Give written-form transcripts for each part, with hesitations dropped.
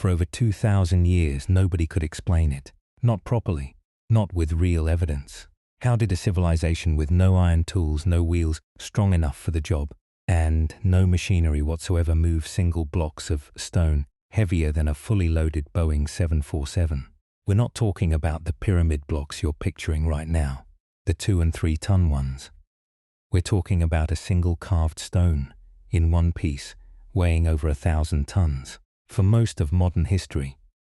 For over 2,000 years, nobody could explain it. Not properly. Not with real evidence. How did a civilization with no iron tools, no wheels, strong enough for the job, and no machinery whatsoever move single blocks of stone heavier than a fully loaded Boeing 747? We're not talking about the pyramid blocks you're picturing right now, the 2 and 3 ton ones. We're talking about a single carved stone, in one piece, weighing over 1,000 tons. For most of modern history,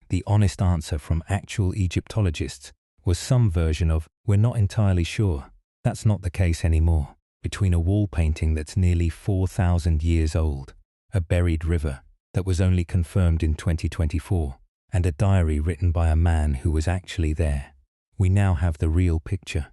the honest answer from actual Egyptologists was some version of, "We're not entirely sure." That's not the case anymore. Between a wall painting that's nearly 4,000 years old, a buried river that was only confirmed in 2024, and a diary written by a man who was actually there, we now have the real picture.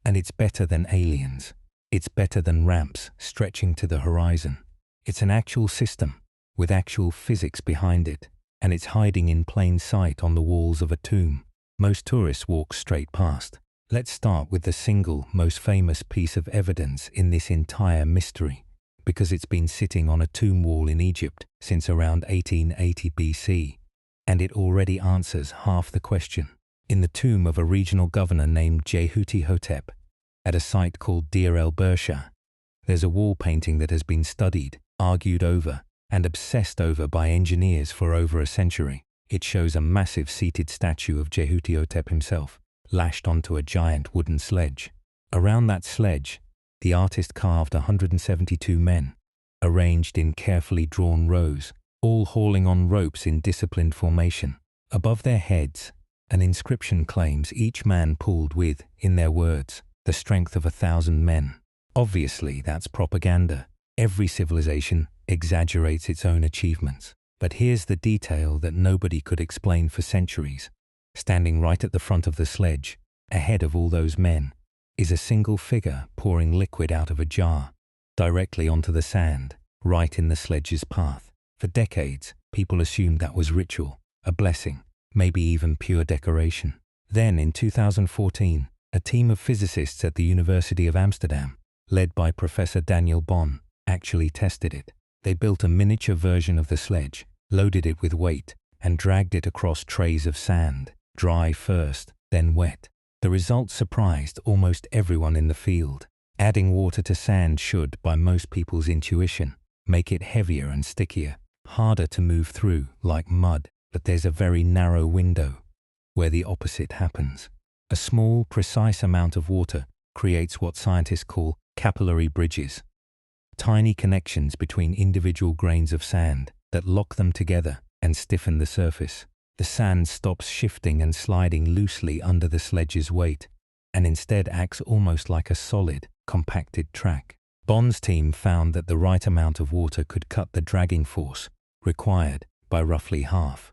And it's better than aliens. It's better than ramps stretching to the horizon. It's an actual system with actual physics behind it, and it's hiding in plain sight on the walls of a tomb. Most tourists walk straight past. Let's start with the single most famous piece of evidence in this entire mystery, because it's been sitting on a tomb wall in Egypt since around 1880 BC, and it already answers half the question. In the tomb of a regional governor named Jehuti-Hotep, at a site called Deir el-Bersha, there's a wall painting that has been studied, argued over, and obsessed over by engineers for over a century. It shows a massive seated statue of Jehuti-Hotep himself, lashed onto a giant wooden sledge. Around that sledge, the artist carved 172 men, arranged in carefully drawn rows, all hauling on ropes in disciplined formation. Above their heads, an inscription claims each man pulled with, in their words, the strength of 1,000 men. Obviously, that's propaganda. Every civilization exaggerates its own achievements. But here's the detail that nobody could explain for centuries. Standing right at the front of the sledge, ahead of all those men, is a single figure pouring liquid out of a jar, directly onto the sand, right in the sledge's path. For decades, people assumed that was ritual, a blessing, maybe even pure decoration. Then, in 2014, a team of physicists at the University of Amsterdam, led by Professor Daniel Bon, actually tested it. They built a miniature version of the sledge, loaded it with weight, and dragged it across trays of sand, dry first, then wet. The results surprised almost everyone in the field. Adding water to sand should, by most people's intuition, make it heavier and stickier, harder to move through, like mud. But there's a very narrow window where the opposite happens. A small, precise amount of water creates what scientists call capillary bridges, tiny connections between individual grains of sand that lock them together and stiffen the surface. The sand stops shifting and sliding loosely under the sledge's weight, and instead acts almost like a solid, compacted track. Bond's team found that the right amount of water could cut the dragging force required by roughly half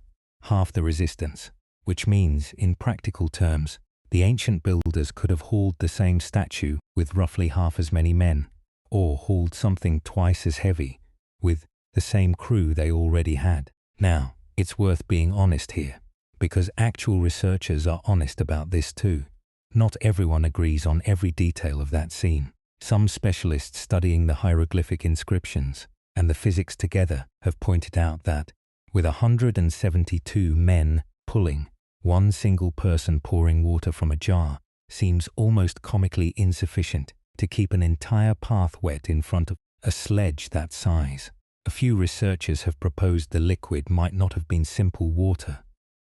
the resistance, which means, in practical terms, the ancient builders could have hauled the same statue with roughly half as many men, or hauled something twice as heavy with the same crew they already had. Now, it's worth being honest here, because actual researchers are honest about this too. Not everyone agrees on every detail of that scene. Some specialists studying the hieroglyphic inscriptions and the physics together have pointed out that, with 172 men pulling, one single person pouring water from a jar seems almost comically insufficient to keep an entire path wet in front of a sledge that size. A few researchers have proposed the liquid might not have been simple water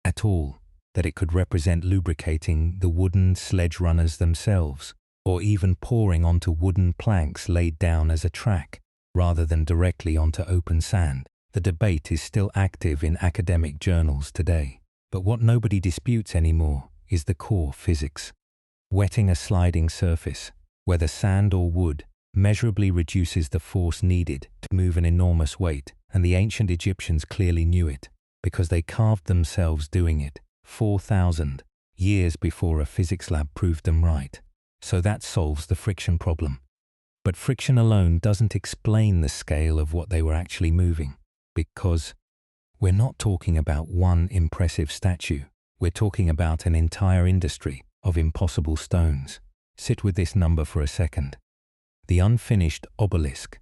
at all, that it could represent lubricating the wooden sledge runners themselves, or even pouring onto wooden planks laid down as a track, rather than directly onto open sand. The debate is still active in academic journals today. But what nobody disputes anymore is the core physics. Wetting a sliding surface, whether sand or wood, measurably reduces the force needed to move an enormous weight, and the ancient Egyptians clearly knew it, because they carved themselves doing it 4,000 years before a physics lab proved them right. So that solves the friction problem. But friction alone doesn't explain the scale of what they were actually moving, because we're not talking about one impressive statue. We're talking about an entire industry of impossible stones. Sit with this number for a second. The unfinished obelisk,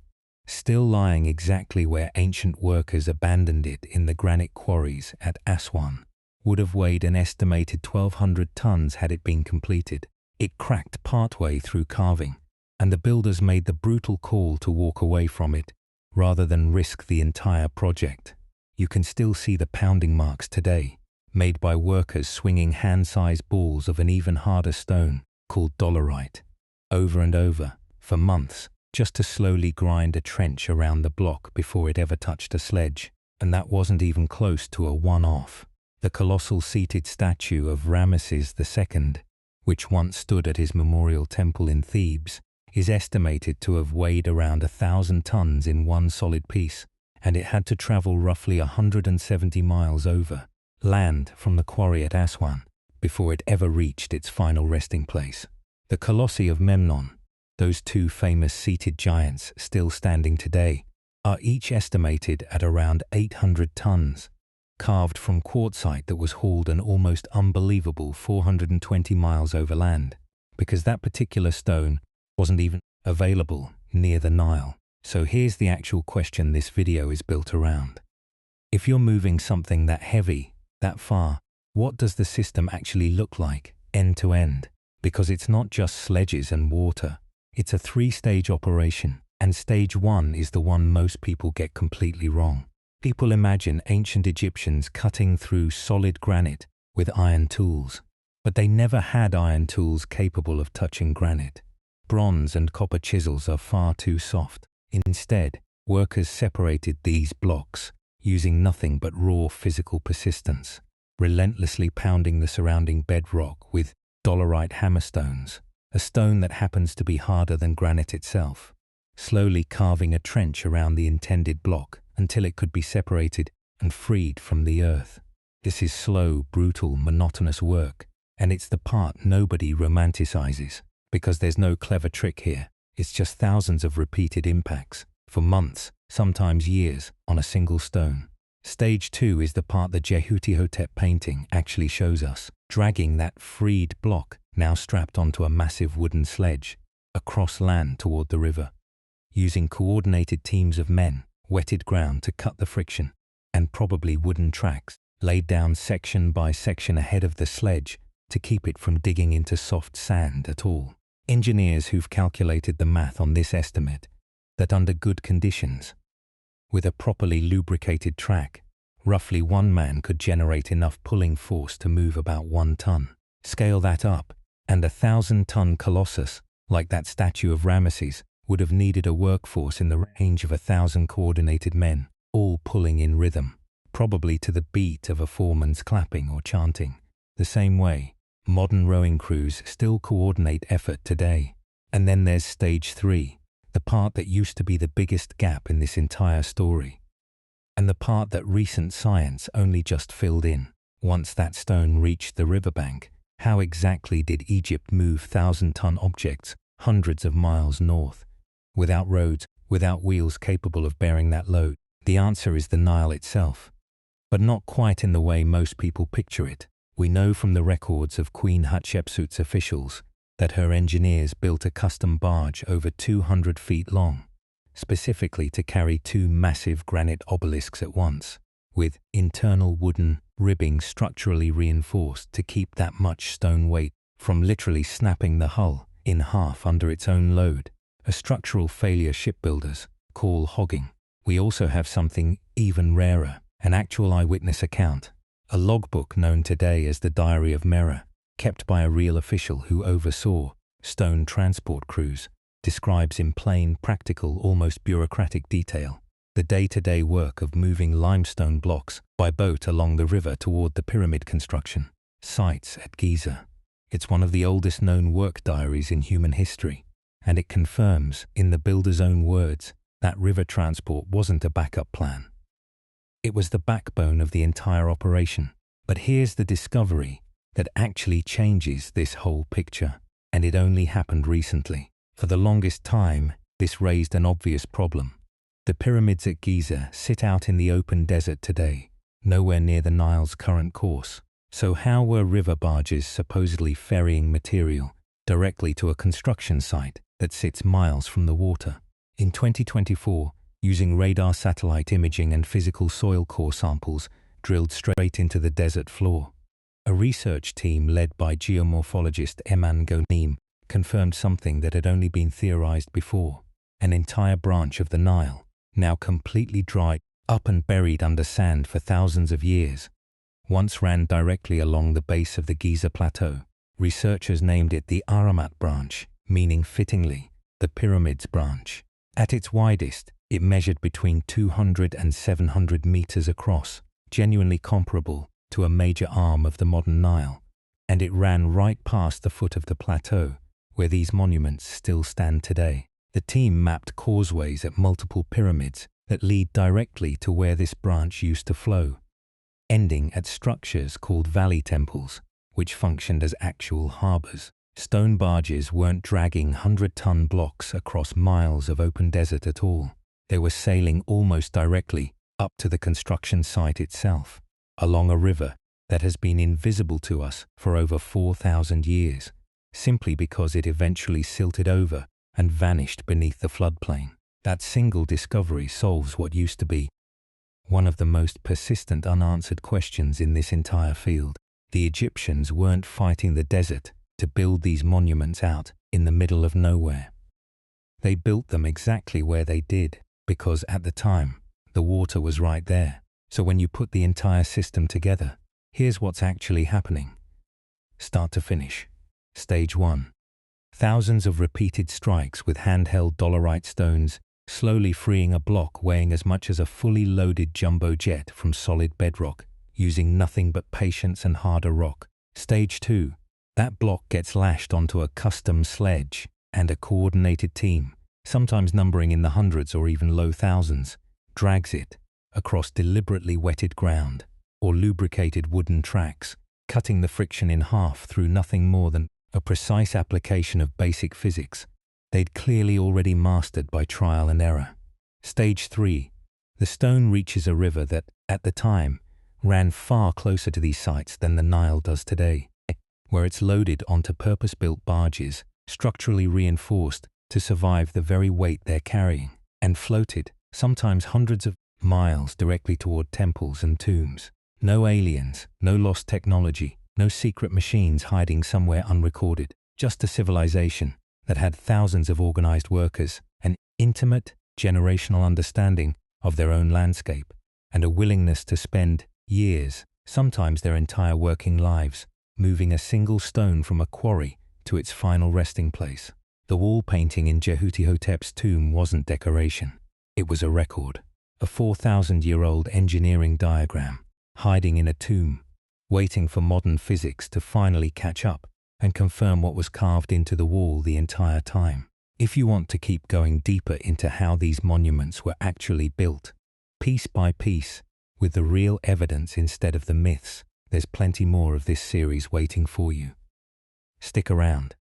still lying exactly where ancient workers abandoned it in the granite quarries at Aswan, would have weighed an estimated 1,200 tons had it been completed. It cracked partway through carving, and the builders made the brutal call to walk away from it rather than risk the entire project. You can still see the pounding marks today, made by workers swinging hand-sized balls of an even harder stone called dolerite, over and over, for months, just to slowly grind a trench around the block before it ever touched a sledge. And that wasn't even close to a one-off. The colossal seated statue of Ramesses II, which once stood at his memorial temple in Thebes, is estimated to have weighed around 1,000 tons in one solid piece, and it had to travel roughly 170 miles over land from the quarry at Aswan before it ever reached its final resting place. The Colossi of Memnon, those two famous seated giants still standing today, are each estimated at around 800 tons, carved from quartzite that was hauled an almost unbelievable 420 miles overland, because that particular stone wasn't even available near the Nile. So here's the actual question this video is built around. If you're moving something that heavy, that far, what does the system actually look like, end to end? Because it's not just sledges and water. It's a three-stage operation, and stage one is the one most people get completely wrong. People imagine ancient Egyptians cutting through solid granite with iron tools, but they never had iron tools capable of touching granite. Bronze and copper chisels are far too soft. Instead, workers separated these blocks using nothing but raw physical persistence, relentlessly pounding the surrounding bedrock with dolerite hammerstones, a stone that happens to be harder than granite itself, slowly carving a trench around the intended block until it could be separated and freed from the earth. This is slow, brutal, monotonous work, and it's the part nobody romanticizes, because there's no clever trick here. It's just thousands of repeated impacts, for months, sometimes years, on a single stone. Stage two is the part the Jehutihotep painting actually shows us, dragging that freed block, now strapped onto a massive wooden sledge, across land toward the river, using coordinated teams of men, wetted ground to cut the friction, and probably wooden tracks laid down section by section ahead of the sledge to keep it from digging into soft sand at all. Engineers who've calculated the math on this estimate that under good conditions, with a properly lubricated track, roughly one man could generate enough pulling force to move about 1 ton. Scale that up, and a 1,000-ton colossus, like that statue of Ramesses, would have needed a workforce in the range of 1,000 coordinated men, all pulling in rhythm, probably to the beat of a foreman's clapping or chanting. The same way, modern rowing crews still coordinate effort today. And then there's stage three, the part that used to be the biggest gap in this entire story, and the part that recent science only just filled in. Once that stone reached the riverbank, how exactly did Egypt move 1,000-ton objects hundreds of miles north, without roads, without wheels capable of bearing that load? The answer is the Nile itself, but not quite in the way most people picture it. We know from the records of Queen Hatshepsut's officials that her engineers built a custom barge over 200 feet long, specifically to carry 2 massive granite obelisks at once, with internal wooden ribbing structurally reinforced to keep that much stone weight from literally snapping the hull in half under its own load, a structural failure shipbuilders call hogging. We also have something even rarer, an actual eyewitness account, a logbook known today as the Diary of Merah, kept by a real official who oversaw stone transport crews, describes in plain, practical, almost bureaucratic detail the day-to-day work of moving limestone blocks by boat along the river toward the pyramid construction sites at Giza. It's one of the oldest known work diaries in human history, and it confirms, in the builder's own words, that river transport wasn't a backup plan. It was the backbone of the entire operation. But here's the discovery that actually changes this whole picture, and it only happened recently. For the longest time, this raised an obvious problem. The pyramids at Giza sit out in the open desert today, nowhere near the Nile's current course. So how were river barges supposedly ferrying material directly to a construction site that sits miles from the water? In 2024, using radar satellite imaging and physical soil core samples drilled straight into the desert floor. A research team led by geomorphologist Eman Ghonim confirmed something that had only been theorized before. An entire branch of the Nile, now completely dried up and buried under sand for thousands of years, once ran directly along the base of the Giza Plateau. Researchers named it the Ahriman branch, meaning fittingly, the Pyramids branch. At its widest, it measured between 200 and 700 meters across, genuinely comparable to a major arm of the modern Nile, and it ran right past the foot of the plateau, where these monuments still stand today. The team mapped causeways at multiple pyramids that lead directly to where this branch used to flow, ending at structures called valley temples, which functioned as actual harbors. Stone barges weren't dragging 100-ton blocks across miles of open desert at all. They were sailing almost directly up to the construction site itself, along a river that has been invisible to us for over 4,000 years, simply because it eventually silted over and vanished beneath the floodplain. That single discovery solves what used to be one of the most persistent unanswered questions in this entire field. The Egyptians weren't fighting the desert to build these monuments out in the middle of nowhere. They built them exactly where they did, because at the time, the water was right there. So when you put the entire system together, here's what's actually happening. Start to finish. Stage 1. Thousands of repeated strikes with handheld dolerite stones, slowly freeing a block weighing as much as a fully loaded jumbo jet from solid bedrock, using nothing but patience and harder rock. Stage 2. That block gets lashed onto a custom sledge, and a coordinated team, sometimes numbering in the hundreds or even low thousands, drags it across deliberately wetted ground or lubricated wooden tracks, cutting the friction in half through nothing more than a precise application of basic physics they'd clearly already mastered by trial and error. Stage 3. The stone reaches a river that, at the time, ran far closer to these sites than the Nile does today, where it's loaded onto purpose-built barges, structurally reinforced to survive the very weight they're carrying, and floated, sometimes hundreds of miles directly toward temples and tombs. No aliens, no lost technology, no secret machines hiding somewhere unrecorded, just a civilization that had thousands of organized workers, an intimate, generational understanding of their own landscape, and a willingness to spend years, sometimes their entire working lives, moving a single stone from a quarry to its final resting place. The wall painting in Jehutihotep's tomb wasn't decoration. It was a record, a 4,000-year-old engineering diagram, hiding in a tomb, waiting for modern physics to finally catch up and confirm what was carved into the wall the entire time. If you want to keep going deeper into how these monuments were actually built, piece by piece, with the real evidence instead of the myths, there's plenty more of this series waiting for you. Stick around.